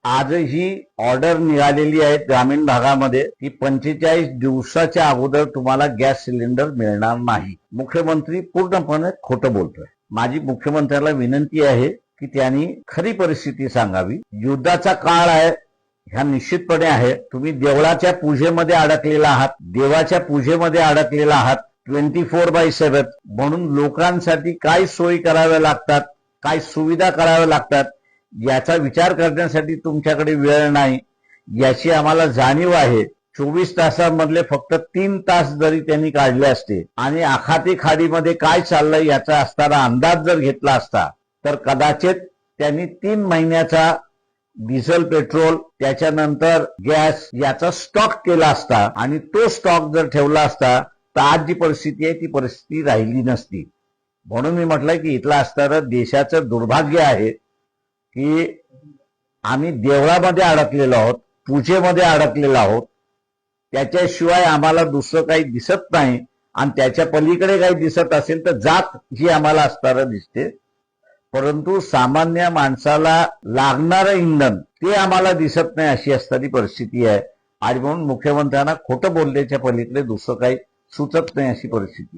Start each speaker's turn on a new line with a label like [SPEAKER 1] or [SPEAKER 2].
[SPEAKER 1] आजही ऑर्डर निघालेली आहे ग्रामीण भागामध्ये की 45 दिवसाच्या अगोदर तुम्हाला गॅस सिलेंडर मिळणार नाही. मुख्यमंत्री पूर्णपणे खोटं बोलतोय. माझी मुख्यमंत्र्याला विनंती आहे की त्यांनी खरी परिस्थिती सांगावी. युद्धाचा काळ आहे, ह्या निश्चितपणे आहे. तुम्ही देवळाच्या पूजेमध्ये अडकलेला आहात, देवाच्या पूजेमध्ये अडकलेला आहात 24/7. म्हणून लोकांसाठी काय सोयी कराव्या लागतात, काय सुविधा कराव्या लागतात याचा विचार करण्यासाठी तुमच्याकडे वेळ नाही, याची आम्हाला जाणीव आहे. 24 तासांमधले फक्त 3 तास जरी त्यांनी काढले असते आणि आखाती खाडीमध्ये काय चाललंय याचा असताना अंदाज जर घेतला असता तर कदाचित त्यांनी 3 महिन्याचा डिझेल, पेट्रोल, त्याच्यानंतर गॅस याचा स्टॉक केला असता आणि तो स्टॉक जर ठेवला असता तर आज जी परिस्थिती आहे ती परिस्थिती राहिली नसती. म्हणून मी म्हटलंय की इथलं असणारं देशाचं दुर्भाग्य आहे की आम्ही देवळामध्ये अडकलेलो आहोत, पूजेमध्ये अडकलेलो आहोत. त्याच्याशिवाय आम्हाला दुसरं काही दिसत नाही आणि त्याच्या पलीकडे काही दिसत असेल तर जात ही आम्हाला असणारं दिसते, परंतु सामान्य माणसाला लागणारं इंधन ते आम्हाला दिसत नाही, अशी असणारी परिस्थिती आहे. आणि म्हणून मुख्यमंत्र्यांना खोटं बोलण्याच्या पलीकडे दुसरं काही सुचत नाही, अशी परिस्थिती आहे.